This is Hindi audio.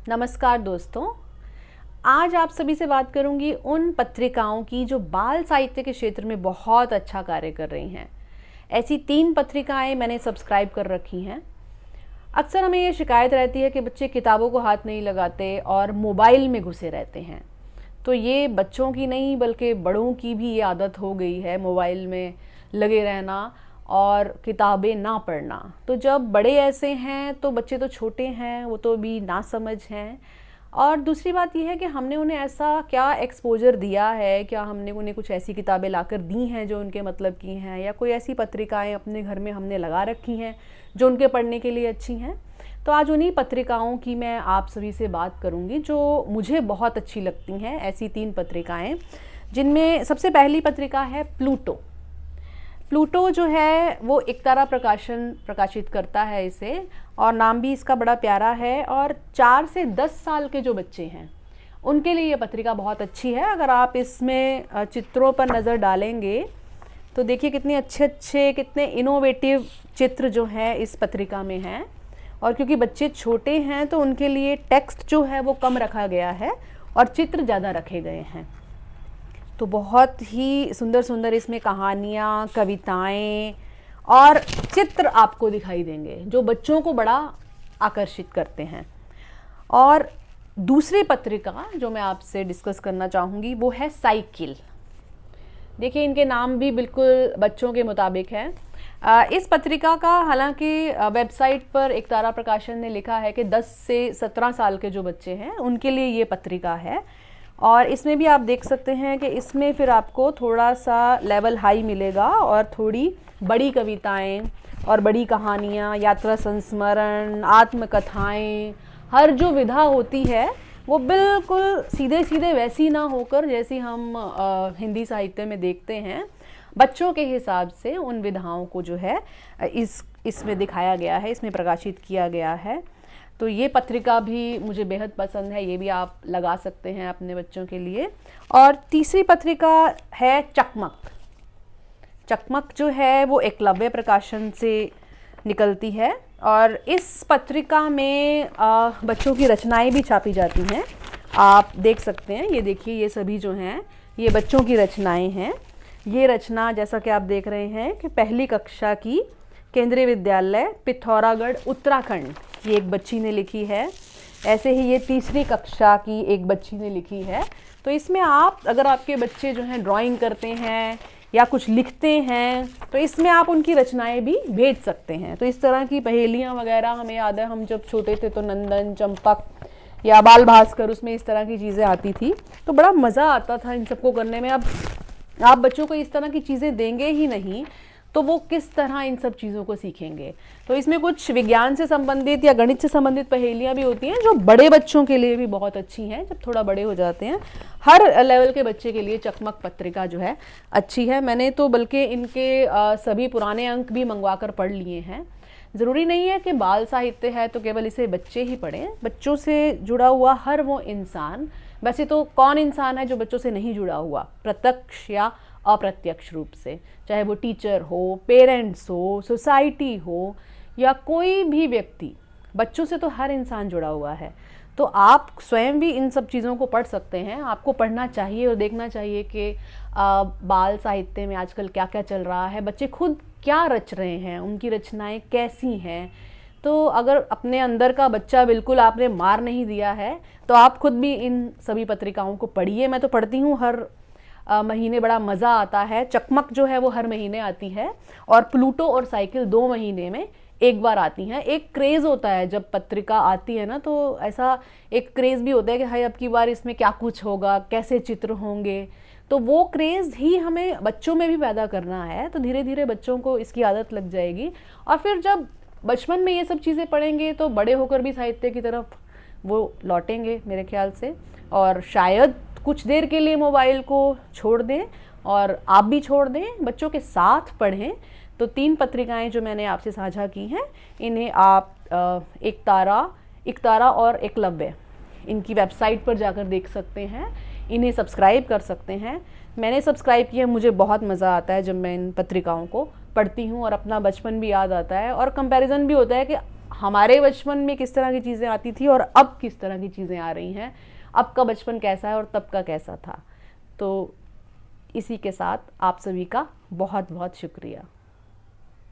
नमस्कार दोस्तों। आज आप सभी से बात करूंगी उन पत्रिकाओं की जो बाल साहित्य के क्षेत्र में बहुत अच्छा कार्य कर रही हैं। ऐसी 3 पत्रिकाएं मैंने सब्सक्राइब कर रखी हैं। अक्सर हमें ये शिकायत रहती है कि बच्चे किताबों को हाथ नहीं लगाते और मोबाइल में घुसे रहते हैं। तो ये बच्चों की नहीं बल्कि बड़ों की भी ये आदत हो गई है, मोबाइल में लगे रहना और किताबें ना पढ़ना। तो जब बड़े ऐसे हैं तो बच्चे तो छोटे हैं, वो तो अभी नासमझ हैं। और दूसरी बात यह है कि हमने उन्हें ऐसा क्या एक्सपोजर दिया है, क्या हमने उन्हें कुछ ऐसी किताबें लाकर दी हैं जो उनके मतलब की हैं, या कोई ऐसी पत्रिकाएं अपने घर में हमने लगा रखी हैं जो उनके पढ़ने के लिए अच्छी हैं। तो आज उन्हीं पत्रिकाओं की मैं आप सभी से बात करूंगी जो मुझे बहुत अच्छी लगती हैं। ऐसी 3 पत्रिकाएं, जिनमें सबसे पहली पत्रिका है प्लूटो। प्लूटो जो है वो एकतारा प्रकाशन प्रकाशित करता है इसे, और नाम भी इसका बड़ा प्यारा है। और 4 से 10 साल के जो बच्चे हैं उनके लिए ये पत्रिका बहुत अच्छी है। अगर आप इसमें चित्रों पर नज़र डालेंगे तो देखिए कितने अच्छे अच्छे, कितने इनोवेटिव चित्र जो है इस पत्रिका में हैं। और क्योंकि बच्चे छोटे हैं तो उनके लिए टेक्स्ट जो है वो कम रखा गया है और चित्र ज़्यादा रखे गए हैं। तो बहुत ही सुंदर सुंदर इसमें कहानियाँ, कविताएं और चित्र आपको दिखाई देंगे जो बच्चों को बड़ा आकर्षित करते हैं। और दूसरी पत्रिका जो मैं आपसे डिस्कस करना चाहूँगी वो है साइकिल। देखिए इनके नाम भी बिल्कुल बच्चों के मुताबिक है। इस पत्रिका का हालांकि वेबसाइट पर एकतारा प्रकाशन ने लिखा है कि 10 से 17 साल के जो बच्चे हैं उनके लिए ये पत्रिका है। और इसमें भी आप देख सकते हैं कि इसमें फिर आपको थोड़ा सा लेवल हाई मिलेगा और थोड़ी बड़ी कविताएं और बड़ी कहानियाँ, यात्रा संस्मरण, आत्मकथाएं, हर जो विधा होती है वो बिल्कुल सीधे सीधे वैसी ना होकर जैसी हम हिंदी साहित्य में देखते हैं। बच्चों के हिसाब से उन विधाओं को जो है इसमें दिखाया गया है, इसमें प्रकाशित किया गया है। तो ये पत्रिका भी मुझे बेहद पसंद है, ये भी आप लगा सकते हैं अपने बच्चों के लिए। और तीसरी पत्रिका है चकमक। चकमक जो है वो एकलव्य प्रकाशन से निकलती है और इस पत्रिका में बच्चों की रचनाएं भी छापी जाती हैं। आप देख सकते हैं, ये देखिए, ये सभी जो हैं ये बच्चों की रचनाएं हैं। ये रचना जैसा कि आप देख रहे हैं कि पहली कक्षा की केंद्रीय विद्यालय पिथौरागढ़ उत्तराखंड की एक बच्ची ने लिखी है। ऐसे ही ये तीसरी कक्षा की एक बच्ची ने लिखी है। तो इसमें आप, अगर आपके बच्चे जो हैं ड्राइंग करते हैं या कुछ लिखते हैं तो इसमें आप उनकी रचनाएं भी भेज सकते हैं। तो इस तरह की पहेलियां वगैरह हमें याद है, हम जब छोटे थे तो नंदन, चंपक या बाल भास्कर, उसमें इस तरह की चीज़ें आती थी तो बड़ा मज़ा आता था इन सबको करने में। अब आप बच्चों को इस तरह की चीज़ें देंगे ही नहीं तो वो किस तरह इन सब चीज़ों को सीखेंगे। तो इसमें कुछ विज्ञान से संबंधित या गणित से संबंधित पहेलियाँ भी होती हैं जो बड़े बच्चों के लिए भी बहुत अच्छी हैं, जब थोड़ा बड़े हो जाते हैं। हर लेवल के बच्चे के लिए चकमक पत्रिका जो है अच्छी है। मैंने तो बल्कि इनके सभी पुराने अंक भी मंगवा कर पढ़ लिए हैं। ज़रूरी नहीं है कि बाल साहित्य है तो केवल इसे बच्चे ही पढ़ें। बच्चों से जुड़ा हुआ हर वो इंसान, वैसे तो कौन इंसान है जो बच्चों से नहीं जुड़ा हुआ, प्रत्यक्ष या अप्रत्यक्ष रूप से, चाहे वो टीचर हो, पेरेंट्स हो, सोसाइटी हो या कोई भी व्यक्ति, बच्चों से तो हर इंसान जुड़ा हुआ है। तो आप स्वयं भी इन सब चीज़ों को पढ़ सकते हैं। आपको पढ़ना चाहिए और देखना चाहिए कि बाल साहित्य में आजकल क्या क्या चल रहा है, बच्चे खुद क्या रच रहे हैं, उनकी रचनाएं कैसी हैं। तो अगर अपने अंदर का बच्चा बिल्कुल आपने मार नहीं दिया है तो आप खुद भी इन सभी पत्रिकाओं को पढ़िए। मैं तो पढ़ती हूँ हर महीने, बड़ा मज़ा आता है। चकमक जो है वो हर महीने आती है और प्लूटो और साइकिल 2 महीने में एक बार आती हैं। एक क्रेज़ होता है जब पत्रिका आती है ना, तो ऐसा एक क्रेज़ भी होता है कि हाय अब की बार इसमें क्या कुछ होगा, कैसे चित्र होंगे। तो वो क्रेज़ ही हमें बच्चों में भी पैदा करना है। तो धीरे धीरे बच्चों को इसकी आदत लग जाएगी और फिर जब बचपन में ये सब चीज़ें पढ़ेंगे तो बड़े होकर भी साहित्य की तरफ वो लौटेंगे मेरे ख्याल से। और शायद कुछ देर के लिए मोबाइल को छोड़ दें और आप भी छोड़ दें, बच्चों के साथ पढ़ें। तो 3 पत्रिकाएं जो मैंने आपसे साझा की हैं, इन्हें आप एकतारा और एकलव्य, इनकी वेबसाइट पर जाकर देख सकते हैं, इन्हें सब्सक्राइब कर सकते हैं। मैंने सब्सक्राइब किया, मुझे बहुत मज़ा आता है जब मैं इन पत्रिकाओं को पढ़ती हूँ और अपना बचपन भी याद आता है और कंपैरिजन भी होता है कि हमारे बचपन में किस तरह की चीज़ें आती थी और अब किस तरह की चीज़ें आ रही हैं, अब का बचपन कैसा है और तब का कैसा था। तो इसी के साथ आप सभी का बहुत बहुत शुक्रिया।